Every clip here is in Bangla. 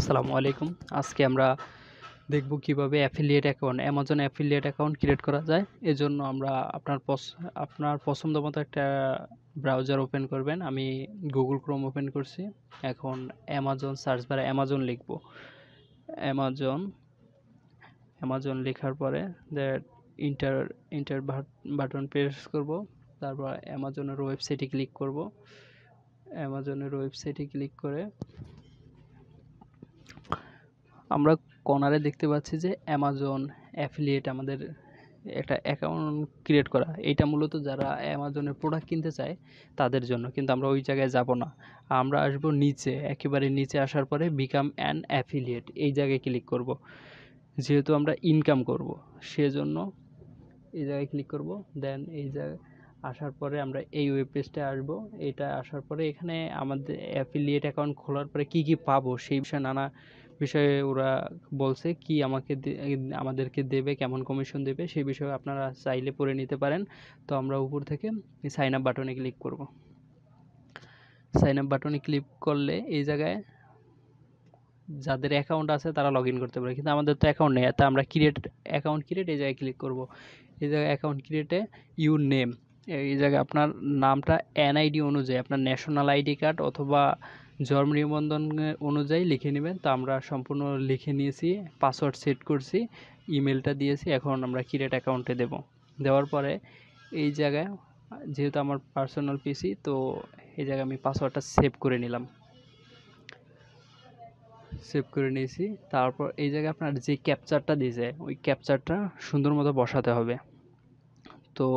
আসসালামু আলাইকুম। আজকে আমরা দেখব কিভাবে affiliate account Amazon affiliate account create করা যায়। এজন্য আমরা আপনার পছন্দমতো একটা ব্রাউজার ওপেন করবেন। আমি গুগল ক্রোম ওপেন করছি। এখন অ্যামাজন সার্চ বারে অ্যামাজন লিখব। অ্যামাজন অ্যামাজন লেখার পরে that inter inter button press করব। তারপর অ্যামাজনের ওয়েবসাইটে ক্লিক করব। অ্যামাজনের ওয়েবসাইটে ক্লিক করে আমরা কর্নারে দেখতে পাচ্ছি যে অ্যামাজন অ্যাফিলিয়েট আমাদের একটা অ্যাকাউন্ট ক্রিয়েট করা। এইটা মূলত যারা অ্যামাজনের প্রোডাক্ট কিনতে চায় তাদের জন্য, কিন্তু আমরা ওই জায়গায় যাব না। আমরা আসবো নিচে, একেবারে নিচে আসার পরে বিকাম অ্যান অ্যাফিলিয়েট এই জায়গায় ক্লিক করব। যেহেতু আমরা ইনকাম করব সেজন্য এই জায়গায় ক্লিক করব। দেন এই জায়গায় আসার পরে আমরা এই ওয়েব পেজটা আসবো। এটা আসার পরে এখানে আমাদের অ্যাফিলিয়েট অ্যাকাউন্ট খোলার পরে কি কি পাবো সেই বিষয়ে নানা বিষয়ে ওরা বলছে কি আমাদেরকে দেবে, কেমন কমিশন দেবে, সেই বিষয়ে আপনারা চাইলে পড়ে নিতে পারেন। তো আমরা উপর থেকে সাইন আপ বাটনে ক্লিক করব। সাইন আপ বাটনে ক্লিক করলে এই জায়গায় যাদের অ্যাকাউন্ট আছে তারা লগ ইন করতে পারে, কিন্তু আমাদের তো অ্যাকাউন্ট নেই। তা আমরা ক্রিয়েট এই জায়গায় ক্লিক করব। এই জায়গায় অ্যাকাউন্ট ক্রিয়েটে ইউর নেম, এই জায়গায় আপনার নামটা এনআইডি অনুযায়ী, আপনার ন্যাশনাল আইডি কার্ড অথবা জন্ম নিবন্ধন অনুযায়ী লিখে নেবেন। তো আমরা সম্পূর্ণ লিখে নিয়েছি, পাসওয়ার্ড সেট করছি, ইমেলটা দিয়েছি। এখন আমরা ক্রিয়েট অ্যাকাউন্টে দেওয়ার পরে এই জায়গায় যেহেতু আমার পার্সোনাল পিসি, তো এই জায়গায় আমি পাসওয়ার্ডটা সেভ করে নিলাম, সেভ করে নিয়েছি। তারপর এই জায়গায় আপনার যে ক্যাপচারটা দিয়েছে ওই ক্যাপচারটা সুন্দর মতো বসাতে হবে। তো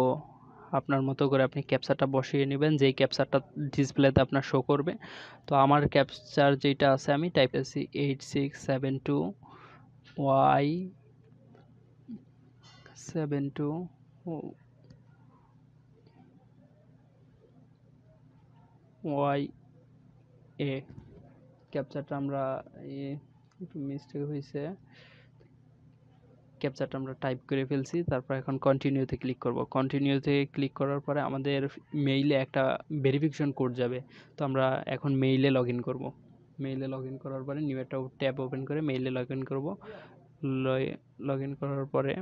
আপনার মতো করে আপনি ক্যাপচারটা বসিয়ে নেবেন, যেই ক্যাপচারটা ডিসপ্লেতে আপনার শো করবে। তো আমার ক্যাপচার যেটা আছে আমি টাইপ করছি 8672Y ক্যাপচারটা আমরা একটু মিস্টেক হয়েছে, ক্যাপচারটা আমরা টাইপ করে ফেলছি। তারপর এখন কন্টিনিউতে ক্লিক করব। কন্টিনিউতে ক্লিক করার পরে আমাদের মেইলে একটা ভেরিফিকেশন কোড যাবে। তো আমরা এখন মেইলে লগ ইন করবো। মেইলে লগ ইন করার পরে নিউ একটা ট্যাব ওপেন করে মেইলে লগ ইন করবো। লগ ইন করার পরে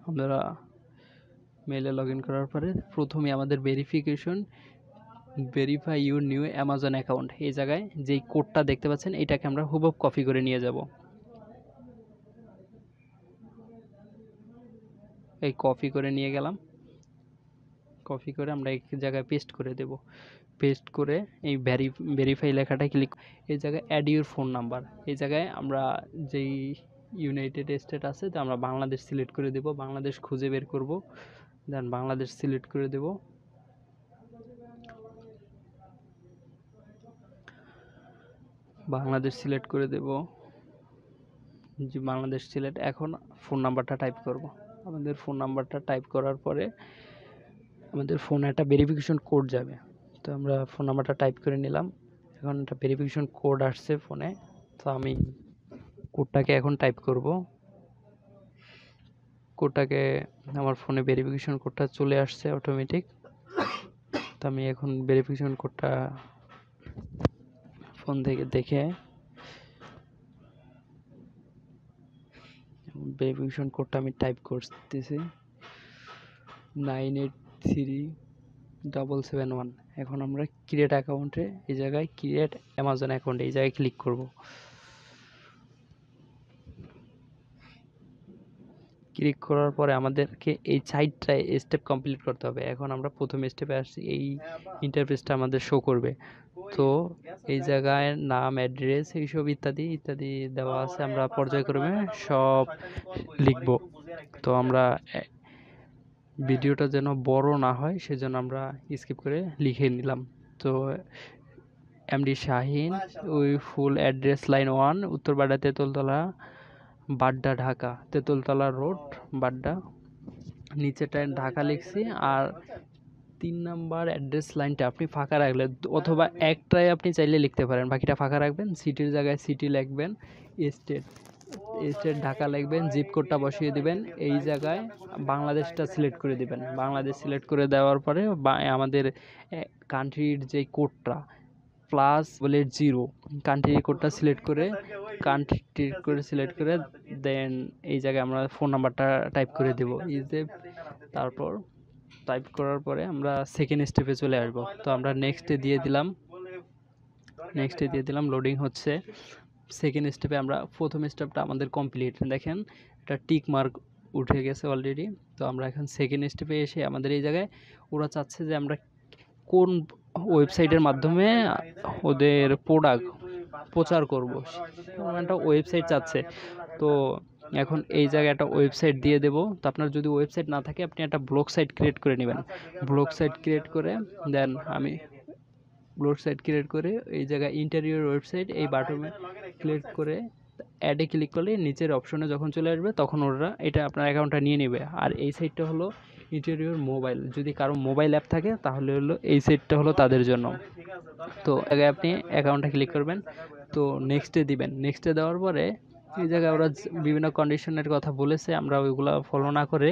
আমরা মেইলে লগ ইন করার পরে প্রথমে আমাদের verify your new Amazon account, এই জায়গায় যেই কোডটা দেখতে পাচ্ছেন এটাকে আমরা হুবহু কপি করে নিয়ে যাব। এই কপি করে নিয়ে গেলাম। কপি করে আমরা এক জায়গায় পেস্ট করে দেব। পেস্ট করে এই ভেরিফাই লেখাটা ক্লিক, এই জায়গায় অ্যাড ইউর ফোন নাম্বার, এই জায়গায় আমরা যেই ইউনাইটেড স্টেট আছে তো আমরা বাংলাদেশ সিলেক্ট করে দেব। বাংলাদেশ খুঁজে বের করব, দেন বাংলাদেশ সিলেক্ট করে দেব। বাংলাদেশ সিলেক্ট করে দেব, যে বাংলাদেশ সিলেক্ট। এখন ফোন নাম্বারটা টাইপ করব। আমাদের ফোন নাম্বারটা টাইপ করার পরে আমাদের ফোনে একটা ভেরিফিকেশন কোড যাবে। তো আমরা ফোন নাম্বারটা টাইপ করে নিলাম। এখন একটা ভেরিফিকেশন কোড আসছে ফোনে, তো আমি কোডটাকে এখন টাইপ করব। কোডটাকে আমার ফোনে ভেরিফিকেশন কোডটা চলে আসছে অটোমেটিক। তো আমি এখন ভেরিফিকেশন কোডটা ফোন থেকে দেখে ভেরিফিকেশন কোডটা আমি টাইপ করতেছি 983771। এখন আমরা ক্রিয়েট অ্যাকাউন্টে এই জায়গায় ক্রিয়েট অ্যামাজন অ্যাকাউন্ট এই জায়গায় ক্লিক করব। ক্লিক করার পরে আমাদেরকে এই সাইটটায় স্টেপ কমপ্লিট করতে হবে। এখন আমরা প্রথম স্টেপে আসছি, এই ইন্টারফেসটা আমাদের শো করবে। তো এই জায়গায় নাম, অ্যাড্রেস এইসব ইত্যাদি ইত্যাদি দেওয়া আছে, আমরা পর্যায়ক্রমে সব লিখব। তো আমরা ভিডিওটা যেন বড় না হয় সেজন্য আমরা স্কিপ করে লিখে নিলাম। তো এমডি শাহিন, ওই full address line 1, Uttarpara, Tentultola, Badda, Dhaka, Tentultola road, Badda, নিচেটায় ঢাকা লিখছি। আর 3 নাম্বার অ্যাড্রেস লাইনটা আপনি ফাঁকা রাখলে অথবা একটাই আপনি চাইলে লিখতে পারেন, বাকিটা ফাঁকা রাখবেন। সিটির জায়গায় সিটি লিখবেন, স্টেট স্টেট ঢাকা লিখবেন, জিপ কোডটা বসিয়ে দিবেন। এই জায়গায় বাংলাদেশটা সিলেক্ট করে দিবেন। বাংলাদেশ সিলেক্ট করে দেওয়ার পরে আমাদের কান্ট্রির যে কোডটা প্লাস বলে 0 কান্ট্রি কোডটা সিলেক্ট করে দেন এই জায়গায় আমরা ফোন নাম্বারটা টাইপ করে দেব তারপর টাইপ করার পরে আমরা সেকেন্ড স্টেপে চলে আসব। তো আমরা নেক্সটে দিয়ে দিলাম, লোডিং হচ্ছে। সেকেন্ড স্টেপে আমরা প্রথম স্টেপটা আমাদের কমপ্লিট, দেখেন এটা টিক মার্ক উঠে গেছে অলরেডি। তো আমরা এখন সেকেন্ড স্টেপে এসে আমাদের এই জায়গায় ওরা চাচ্ছে যে আমরা কোন ওয়েবসাইটের মাধ্যমে ওদের প্রোডাক্ট প্রচার করব, একটা ওয়েবসাইট চাচ্ছে। তো এখন এই জায়গায় একটা ওয়েবসাইট দিয়ে দেব। তো আপনার যদি ওয়েবসাইট না থাকে আপনি একটা ব্লগ সাইট ক্রিয়েট করে নেবেন। ব্লগ সাইট ক্রিয়েট করে দেন আমি ব্লগ সাইট ক্রিয়েট করে এই জায়গায় ইন্টেরিয়র ওয়েবসাইট এই বাটনে ক্লিক করে অ্যাডে ক্লিক করলে নিচের অপশনে যখন চলে আসবে তখন ওরা এটা আপনার অ্যাকাউন্টটা নিয়ে নেবে। আর এই সাইটটা হলো ইন্টেরিয়র মোবাইল, যদি কারো মোবাইল অ্যাপ থাকে তাহলে হলো এই সাইটটা হলো তাদের জন্য। তো আগে আপনি অ্যাকাউন্টটা ক্লিক করবেন, তো নেক্সটে দিবেন। নেক্সটে দেওয়ার পরে এই জায়গায় ওরা বিভিন্ন কন্ডিশনের কথা বলেছে, আমরা ওইগুলো ফলো না করে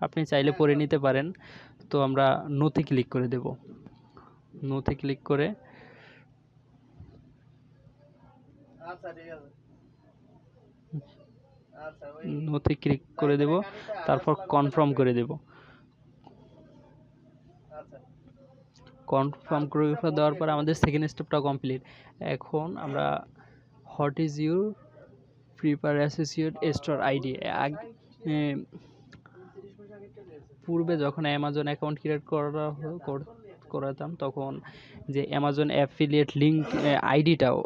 আপনি চাইলে পড়ে নিতে পারেন। তো আমরা নোতে ক্লিক করে দেব। নোতে ক্লিক করে নোতে ক্লিক করে দেব, তারপর কনফার্ম করে দেব। কনফার্ম করে দেওয়ার পর আমাদের সেকেন্ড স্টেপটা কমপ্লিট। এখন আমরা what is your prefer associate store ID. পূর্বে যখন অ্যামাজন অ্যাকাউন্ট ক্রিয়েট করাতাম তখন যে অ্যামাজন অ্যাফিলিয়েট লিঙ্ক আইডিটাও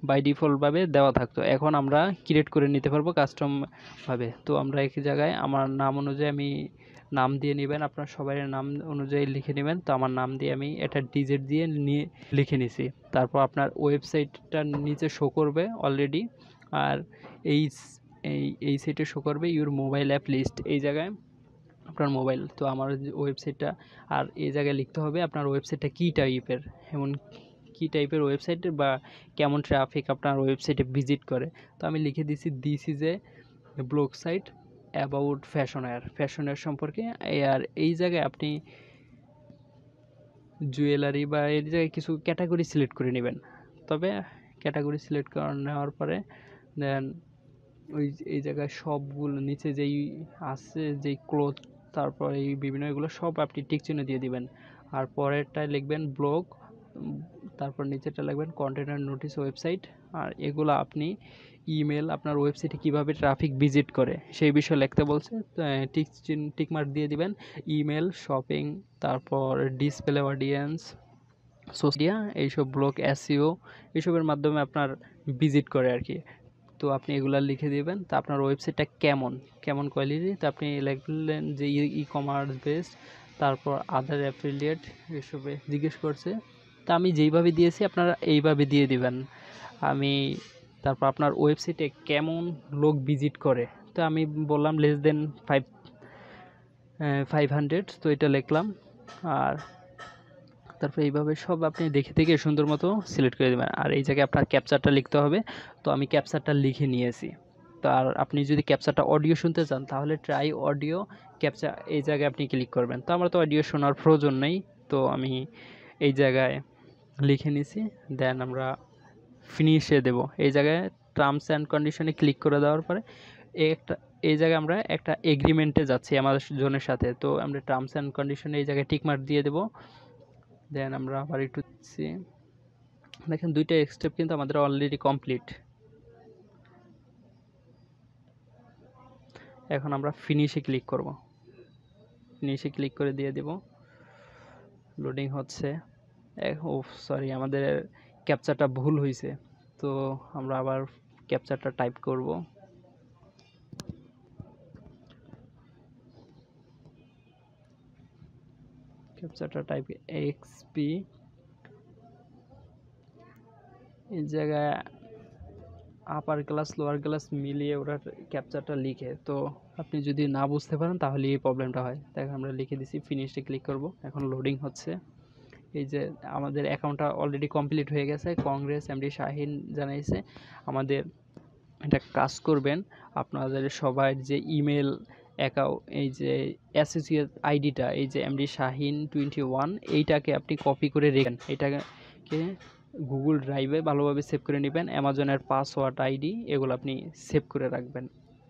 বাই ডিফল্টভাবে দেওয়া থাকতো, এখন আমরা ক্রিয়েট করে নিতে পারবো কাস্টমভাবে। তো আমরা এক জায়গায় আমার নাম অনুযায়ী আমি নাম দিয়ে নেবেন, আপনার সবাই নাম অনুযায়ী লিখে নেবেন। তো আমার নাম দিয়ে আমি এটা ডিজিট দিয়ে লিখে নিছি। তারপর আপনার ওয়েবসাইটটা নিচে শো করবে অলরেডি, আর এই সাইটে শো করবে ইউর মোবাইল অ্যাপ লিস্ট, এই জায়গায় আপনার মোবাইল। তো আমার ওয়েবসাইটটা, আর এই জায়গায় লিখতে হবে আপনার ওয়েবসাইটটা কী টাইপের, এমন কী টাইপের ওয়েবসাইট বা কেমন ট্রাফিক আপনার ওয়েবসাইটে ভিজিট করে। তো আমি লিখে দিছি this is a blog site about ফ্যাশনের সম্পর্কে। আর এই জায়গায় আপনি জুয়েলারি বা এই জায়গায় কিছু ক্যাটাগরি সিলেক্ট করে নেবেন। তবে ক্যাটাগরি সিলেক্ট করে নেওয়ার পরে দেন এই জায়গায় সবগুলো নিচে যেই আছে যেই ক্লোথ, তারপর এই বিভিন্ন এগুলো সব আপনি টিক চিহ্ন দিয়ে দিবেন। আর পরেরটায় লিখবেন ব্লগ, তারপর নিচেরটা লিখবেন কন্টেনার নোটিস ওয়েবসাইট। আর এগুলো আপনি ইমেল আপনার ওয়েবসাইটে কিভাবে ট্রাফিক ভিজিট করে সেই বিষয়ে লিখতে বলছে, টিক মার্ক দিয়ে দিবেন। ইমেল, শপিং, তারপর ডিসপ্লে অডিয়েন্স, সোশিয়া, এইসব ব্লগ, এসইও এইসবের মাধ্যমে আপনার ভিজিট করে আর কি। তো আপনি এগুলা লিখে দিবেন। তা আপনার ওয়েবসাইটটা কেমন কোয়ালিটি, তা আপনি লিখলেন যে ই কমার্স বেসড, তারপর আদার অ্যাফিলিয়েট এসবে জিজ্ঞেস করছে। তা আমি যেইভাবে দিয়েছি আপনারা এইভাবে দিয়ে দিবেন। তারপর আপনার ওয়েবসাইটে কেমন লোক ভিজিট করে, তো আমি বললাম লেস দেন 500, তো এটা লিখলাম। আর তারপর এইভাবে সব আপনি দেখে সুন্দর মতো সিলেক্ট করে দেবেন। আর এই জায়গায় আপনার ক্যাপচারটা লিখতে হবে, তো আমি ক্যাপচারটা লিখে নিয়েছি। তো আর আপনি যদি ক্যাপচারটা অডিও শুনতে চান তাহলে ট্রাই অডিও ক্যাপচার এই জায়গায় আপনি ক্লিক করবেন। তো আমার তো অডিও শোনার প্রয়োজন নেই, তো আমি এই জায়গায় লিখে নিছি। দেন আমরা ফিনিশে দেব। এই জায়গায় টার্মস অ্যান্ড কন্ডিশনে ক্লিক করে দেওয়ার পরে এই জায়গায় আমরা একটা এগ্রিমেন্টে যাচ্ছি অ্যামাজনের সাথে। তো আমরা টার্মস অ্যান্ড কন্ডিশনে এই জায়গায় টিকমার্ক দিয়ে দেবো। দেন আমরা আবার একটু দেখেন দুইটা স্টেপ কিন্তু আমাদের অলরেডি কমপ্লিট। এখন আমরা ফিনিশে ক্লিক করব। ফিনিশে ক্লিক করে দিয়ে দেব। লোডিং হচ্ছে। সরি, আমাদের ক্যাপচারটা ভুল হয়েছে, তো আমরা আবার ক্যাপচারটা টাইপ করব। ক্যাপচারটা টাইপ এক্সপি, এই জায়গায় আপার ক্লাস লোয়ার ক্লাস মিলিয়ে ওরা ক্যাপচারটা লিখে। তো আপনি যদি না বুঝতে পারেন তাহলে এই প্রবলেমটা হয়। দেখেন আমরা লিখে দিছি, ফিনিশে ক্লিক করব। এখন লোডিং হচ্ছে। এই যে আমাদের অ্যাকাউন্টটা অলরেডি কমপ্লিট হয়ে গেছে। কংগ্রেস এমডি শাহিন জানাইছে আমাদের এটা কাজ করবেন। আপনাদের সবার যে ইমেল অ্যাকাউন্ট, এই যে অ্যাসোসিয়েট আইডিটা, এই যে এমডি শাহিন 21, এইটাকে আপনি কপি করে রেখেন। এটাকে গুগল ড্রাইভে ভালোভাবে সেভ করে নেবেন। অ্যামাজনের পাসওয়ার্ড, আইডি এগুলো আপনি সেভ করে রাখবেন,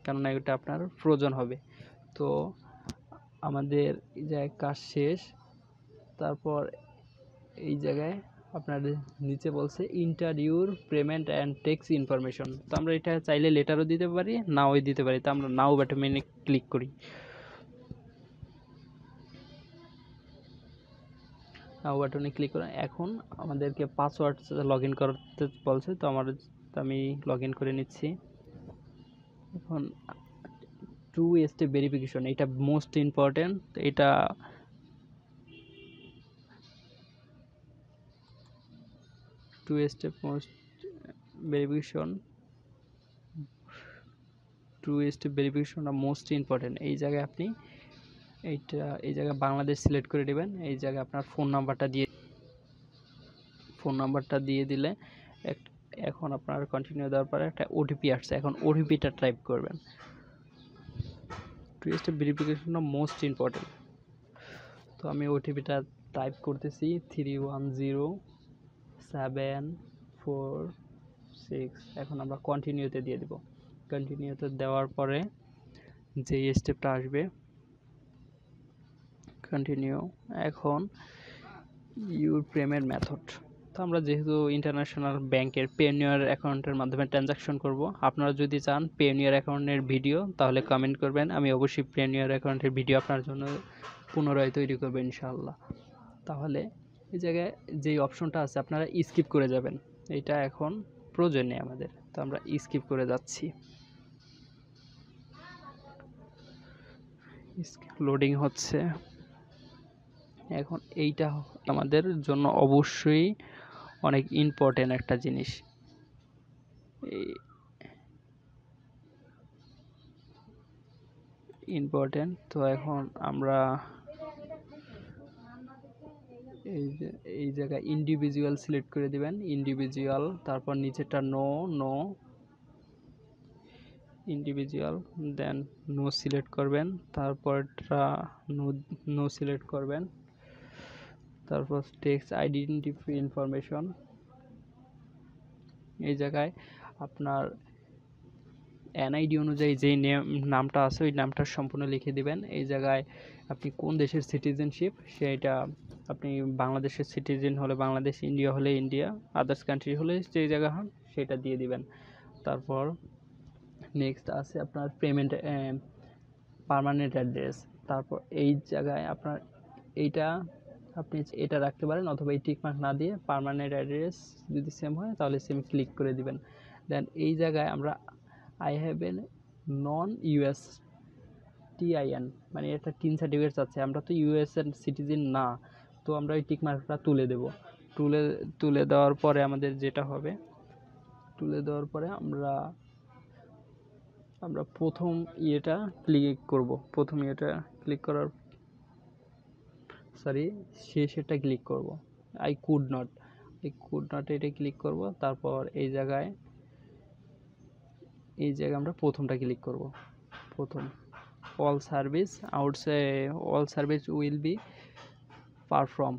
কেননা এটা আপনার প্রয়োজন হবে। তো আমাদের এই জায়গায় কাজ শেষ। তারপর এই জায়গায় আপনার নিচে বলছে enter your payment and tax information. তো আমরা এটা চাইলে লেটারও দিতে পারি, নাও দিতে পারি। তো আমরা নাও বাটনে ক্লিক করি। নাও বাটনে ক্লিক করে এখন আমাদেরকে পাসওয়ার্ড লগ ইন করতে বলছে। তো আমি লগ ইন করে নিচ্ছি। এখন 2 স্টেপ ভেরিফিকেশন, এটা মোস্ট ইম্পর্টেন্ট। এটা 2 স্টেপ মোস্ট ভেরিফিকেশন, 2 স্টেপ ভেরিফিকেশনটা মোস্ট ইম্পর্টেন্ট। এই জায়গায় আপনি এই জায়গায় বাংলাদেশ সিলেক্ট করে নেবেন। এই জায়গায় আপনার ফোন নাম্বারটা দিয়ে দিলে এখন আপনার কন্টিনিউ দেওয়ার পরে একটা ওটিপি আসছে। এখন ওটিপিটা টাইপ করবেন। 2 স্টেপ ভেরিফিকেশনটা মোস্ট ইম্পর্টেন্ট। তো আমি ওটিপিটা টাইপ করতেছি 310746। এখন আমরা কন্টিনিউতে দিয়ে দেব। কন্টিনিউতে দেওয়ার পরে যে স্টেপটা আসবে কন্টিনিউ। এখন ইউর পেমেন্ট মেথড। তো আমরা যেহেতু ইন্টারন্যাশনাল ব্যাংকের পেওনিয়ার অ্যাকাউন্টের মাধ্যমে ট্রানজাকশন করব, আপনারা যদি চান পেওনিয়ার অ্যাকাউন্টের ভিডিও তাহলে কমেন্ট করবেন, আমি অবশ্যই পেওনিয়ার অ্যাকাউন্টের ভিডিও আপনার জন্য পুনরায় তৈরি করবো ইনশাআল্লাহ। তাহলে এই জায়গায় যেই অপশনটা আছে আপনারা স্কিপ করে যাবেন, এটা এখন প্রয়োজন নেই আমাদের। তো আমরা স্কিপ করে যাচ্ছি। লোডিং হচ্ছে। এখন এইটা আমাদের জন্য অবশ্যই অনেক ইম্পর্টেন্ট একটা জিনিস। তো এখন আমরা এই জায়গায় ইন্ডিভিজুয়াল সিলেক্ট করে দিবেন, ইন্ডিভিজুয়াল। তারপর নিচেরটা নো ইন্ডিভিজুয়াল, দেন নো সিলেক্ট করবেন। তারপরটা নো সিলেক্ট করবেন। তারপর টেক্সট আইডেন্টিটি ইনফরমেশন, এই জায়গায় আপনার এনআইডি অনুযায়ী যেই নামটা আছে ওই নামটা সম্পূর্ণ লিখে দিবেন। এই জায়গায় আপনি কোন দেশের সিটিজেনশিপ সেটা আপনি বাংলাদেশের সিটিজেন হলে বাংলাদেশ, ইন্ডিয়া হলে ইন্ডিয়া, আদার্স কান্ট্রি হলে যেই জায়গা হন সেটা দিয়ে দিবেন। তারপর নেক্সট আছে আপনার পেমেন্ট পার্মানেন্ট অ্যাড্রেস। তারপর এই জায়গায় আপনার আপনি এটা রাখতে পারেন, অথবা এই টিকমার্ক না দিয়ে পার্মানেন্ট অ্যাড্রেস যদি সেম হয় তাহলে সেম ক্লিক করে দিবেন। দেন এই জায়গায় আমরা I have an non US TIN, মানে এটা টিন সার্টিফিকেট আছে। আমরা তো ইউএস এর সিটিজেন না, তো আমরা ওই টিকমার্কটা তুলে দেব। তুলে দেওয়ার পরে আমাদের যেটা হবে, আমরা প্রথম ইয়েটা ক্লিক করব। শেষেরটা ক্লিক করব। আই কুড নট এটা ক্লিক করব। তারপর এই জায়গায় আমরা প্রথমটা ক্লিক করব। All service will be perform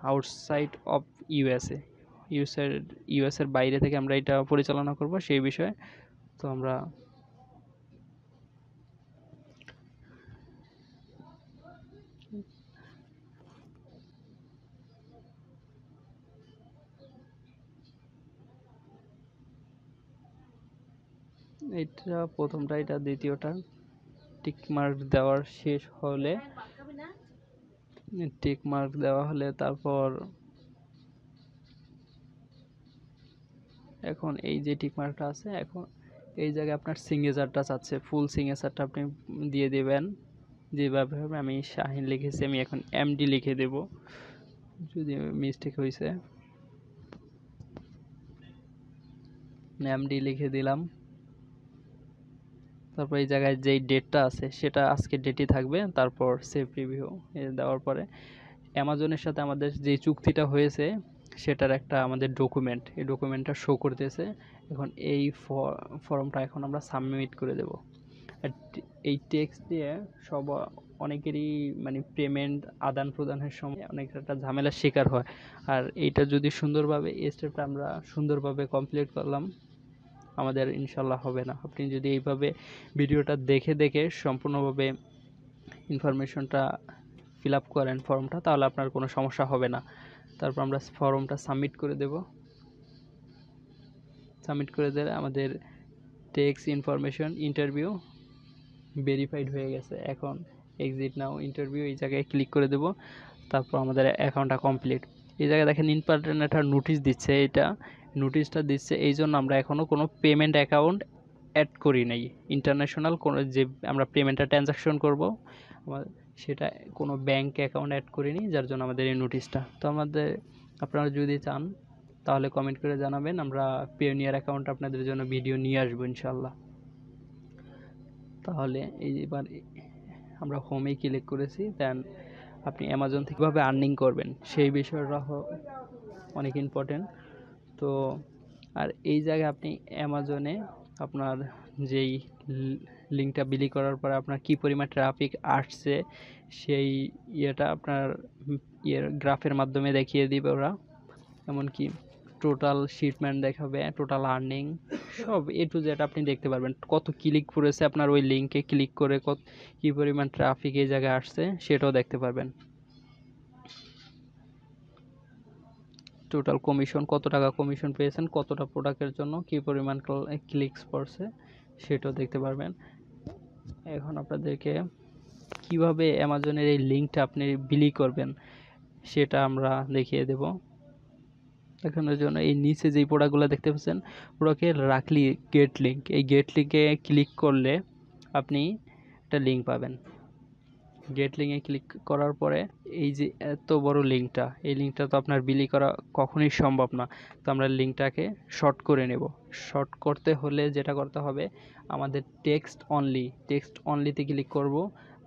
outside of USA. ইউএসএর বাইরে থেকে আমরা এটা পরিচালনা করব সেই বিষয়ে। তো আমরা এটা প্রথমটা, এটা দ্বিতীয়টা টিকমার্ক দেওয়া হলে তারপর এখন এই যে টিকমার্কটা আছে, এখন এই জায়গায় আপনার সিগনেচারটা চাচ্ছে, ফুল সিগনেচারটা আপনি দিয়ে দেবেন যেভাবে হবে। আমি শাহিন লিখেছি, আমি এখন এমডি লিখে দেব, যদি মিস্টেক হয়েছে। এমডি লিখে দিলাম। তারপর এই জায়গায় যেই ডেটটা আছে সেটা আজকের ডেটই থাকবে। তারপর সেভ প্রিভিউ দেওয়ার পরে অ্যামাজনের সাথে আমাদের যে চুক্তিটা হয়েছে সেটার একটা আমাদের ডকুমেন্ট, এই ডকুমেন্টটা শো করতেছে। এখন এই ফর্মটা এখন আমরা সাবমিট করে দেব। এই টেক্সট দিয়ে সব অনেকেরই মানে পেমেন্ট আদান প্রদানের সময় অনেক একটা ঝামেলার শিকার হয়। আর এইটা যদি সুন্দরভাবে এই স্টেপটা আমরা সুন্দরভাবে কমপ্লিট করলাম, আমাদের ইনশাল্লাহ হবে না। আপনি যদি এইভাবে ভিডিওটা দেখে দেখে সম্পূর্ণভাবে ইনফরমেশনটা ফিল আপ করেন ফর্মটা, তাহলে আপনার কোনো সমস্যা হবে না। তারপর আমরা ফর্মটা সাবমিট করে দেব। সাবমিট করে দিলে আমাদের টেক্সট ইনফরমেশন ইন্টারভিউ ভেরিফাইড হয়ে গেছে। এখন এক্সিট নাও ইন্টারভিউ এই জায়গায় ক্লিক করে দেব। তারপর আমাদের অ্যাকাউন্টটা কমপ্লিট। এই জায়গায় দেখেন ইম্পর্টেন্ট একটা নোটিশ দিচ্ছে। এটা নোটিশটা দিচ্ছে এই জন্য আমরা এখনও কোনো পেমেন্ট অ্যাকাউন্ট অ্যাড করি নাই। ইন্টারন্যাশনাল কোনো যে আমরা পেমেন্টটা ট্রানজাকশন করব সেটা কোনো ব্যাংক অ্যাকাউন্ট অ্যাড করিনি, যার জন্য আমাদের এই নোটিশটা। তো আপনারা যদি চান তাহলে কমেন্ট করে জানাবেন, আমরা পেওনিয়ার অ্যাকাউন্ট আপনাদের জন্য ভিডিও নিয়ে আসবো ইনশাল্লাহ। তাহলে এইবার আমরা হোমে ক্লিক করেছি। দেন আপনি অ্যামাজন থেকে কীভাবে আর্নিং করবেন সেই বিষয়টা অনেক ইম্পর্টেন্ট। তো আর এই জায়গায় আপনি অ্যামাজনে আপনার যেই লিঙ্কটা বিলি করার পরে আপনার কী পরিমাণ ট্রাফিক আসছে সেই ইয়েটা আপনার গ্রাফের মাধ্যমে দেখিয়ে দিবে ওরা। এমনকি টোটাল শিপমেন্ট দেখাবে, টোটাল আর্নিং, সব এ টু জেড আপনি দেখতে পারবেন। কত ক্লিক করেছে আপনার ওই লিঙ্কে ক্লিক করে, কী পরিমাণ ট্রাফিক এই জায়গায় আসছে সেটাও দেখতে পারবেন। টোটাল কমিশন, কত টাকা কমিশন পেয়েছেন, কতটা প্রোডাক্টের জন্য কী পরিমাণ ক্লিকস পড়ছে সেটাও দেখতে পারবেন। এখন আপনাদেরকে কিভাবে অ্যামাজনের এই লিঙ্কটা আপনি বিলি করবেন সেটা আমরা দেখিয়ে দেব। দেখানোর জন্য এই নিচে যেই প্রোডাক্টগুলো দেখতে পাচ্ছেন ওটাকে রাখলি গেট লিঙ্ক, এই গেট লিঙ্কে ক্লিক করলে আপনি একটা লিঙ্ক পাবেন। গেট লিঙ্কে ক্লিক করার পরে এই যে এত বড় লিঙ্কটা, এই লিঙ্কটা তো আপনার বিলি করা কখনোই সম্ভব না। তো আমরা লিঙ্কটাকে শর্ট করে নেব। শর্ট করতে হলে যেটা করতে হবে, আমাদের টেক্সট অনলিতে ক্লিক করব।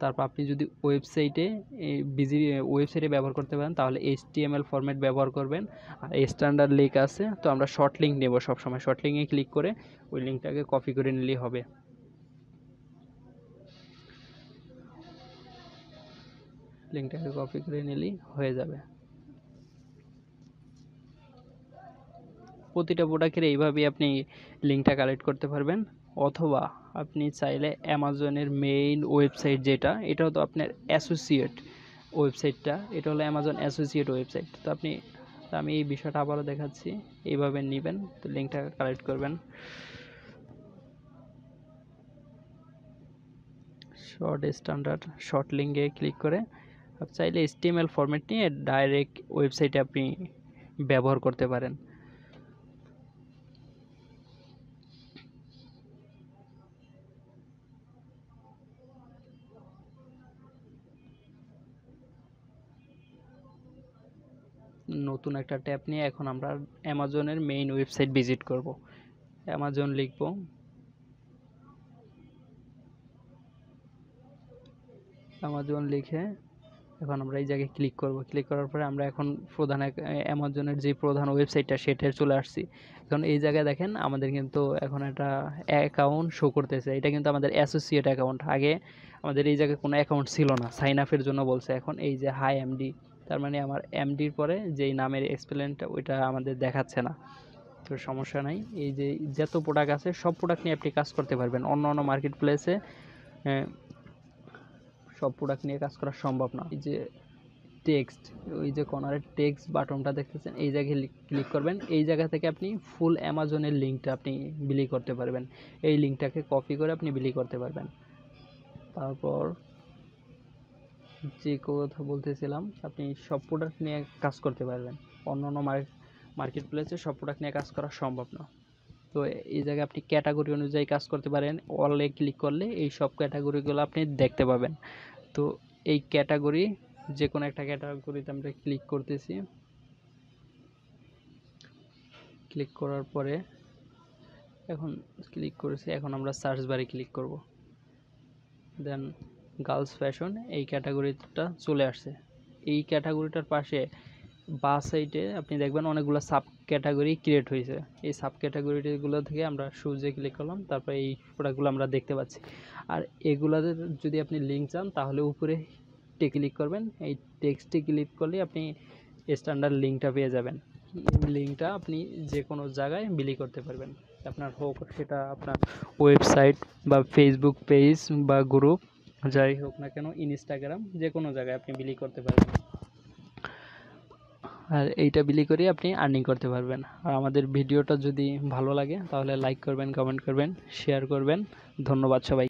তারপর আপনি যদি ওয়েবসাইটে ব্যবহার করতে পারেন তাহলে HTML ফরম্যাট ব্যবহার করবেন। আর স্ট্যান্ডার্ড লিঙ্ক আছে, তো আমরা শর্ট লিঙ্ক নেব সবসময়। শর্ট লিঙ্কে ক্লিক করে ওই লিঙ্কটাকে কপি করে নিলেই হবে। লিঙ্কটাকে কপি করে নিলেই হয়ে যাবে। প্রতিটা প্রোডাক্টের এইভাবেই আপনি লিঙ্কটা কালেক্ট করতে পারবেন। অথবা আপনি চাইলে অ্যামাজনের মেইন ওয়েবসাইট যেটা, এটাও তো আপনার অ্যাসোসিয়েট ওয়েবসাইটটা, এটা হলো অ্যামাজন অ্যাসোসিয়েট ওয়েবসাইট। তো আমি এই বিষয়টা আবারও দেখাচ্ছি। এইভাবে নেবেন, তো লিঙ্কটা কালেক্ট করবেন। শর্ট লিঙ্কে ক্লিক করে আপনি চাইলে HTML ফরম্যাট নিয়ে ডাইরেক্ট ওয়েবসাইটে আপনি ব্যবহার করতে পারেন। নতুন একটা ট্যাব নিয়ে এখন আমরা অ্যামাজনের মেইন ওয়েবসাইট ভিজিট করব। অ্যামাজন লিখব, অ্যামাজন লিখে এখন আমরা এই জায়গায় ক্লিক করব। ক্লিক করার পরে আমরা এখন অ্যামাজনের যে প্রধান ওয়েবসাইটটা সেটায় চলে আসছি। এখন এই জায়গায় দেখেন আমাদের কিন্তু এখন একটা অ্যাকাউন্ট শো করতেছে। এটা কিন্তু আমাদের অ্যাসোসিয়েট অ্যাকাউন্ট। আগে আমাদের এই জায়গায় কোনো অ্যাকাউন্ট ছিল না, সাইন আপের জন্য বলছে। এখন এই যে হাই এমডি, তার মানে আমার এমডির পরে যেই নামের এক্সপ্লেনটা ওইটা আমাদের দেখাচ্ছে না। তো সমস্যা নাই, এই যে যত প্রোডাক্ট আছে সব প্রোডাক্ট নিয়ে আপনি কাজ করতে পারবেন। অন্য মার্কেট প্লেসে সব প্রোডাক্ট নিয়ে কাজ করা সম্ভব না। এই যে টেক্সট, ওই যে কর্নারের টেক্সট বাটনটা দেখতেছেন, এই জায়গায় ক্লিক করবেন। এই জায়গা থেকে আপনি ফুল অ্যামাজনের লিঙ্কটা আপনি বিলি করতে পারবেন। এই লিঙ্কটাকে কপি করে আপনি বিলি করতে পারবেন। তারপর যে কথা বলতেছিলাম, আপনি সব প্রোডাক্ট নিয়ে কাজ করতে পারবেন। অন্য মার্কেট প্লেসে সব প্রোডাক্ট নিয়ে কাজ করা সম্ভব না। তো এই জায়গায় আপনি ক্যাটাগরি অনুযায়ী কাজ করতে পারেন। অলে ক্লিক করলে এই সব ক্যাটাগরিগুলো আপনি দেখতে পাবেন। তো এই ক্যাটাগরি যে কোনো একটা ক্যাটাগরিতে আমরা ক্লিক করতেছি। ক্লিক করার পরে এখন ক্লিক করেছি, এখন আমরা সার্চ বারে ক্লিক করব। দেন গার্লস ফ্যাশন এই ক্যাটাগরিটা চলে আসছে। এই ক্যাটাগরিটার পাশে বাঁ সাইডে আপনি দেখবেন অনেকগুলো সাব ক্যাটাগরি ক্রিয়েট হয়েছে। এই সাব ক্যাটাগরিগুলো থেকে আমরা শুজে ক্লিক করলাম, তারপরে এই প্রোডাক্টগুলো আমরা দেখতে পাচ্ছি। আর এগুলাতে যদি আপনি লিঙ্ক চান তাহলে উপরে ক্লিক করবেন, এই টেক্সটে ক্লিক করলে আপনি স্ট্যান্ডার্ড লিঙ্কটা পেয়ে যাবেন। এই লিঙ্কটা আপনি যে কোনো জায়গায় বিলি করতে পারবেন, আপনার হোক সেটা আপনার ওয়েবসাইট বা ফেসবুক পেজ বা গ্রুপ যাই হোক না কেন, ইনস্টাগ্রাম, যে কোনো জায়গায় আপনি বিলি করতে পারবেন। আর এইটা বিলি করে আপনি আর্নিং করতে পারবেন। আর আমাদের ভিডিওটা যদি ভালো লাগে তাহলে লাইক করবেন, কমেন্ট করবেন, শেয়ার করবেন। ধন্যবাদ সবাই।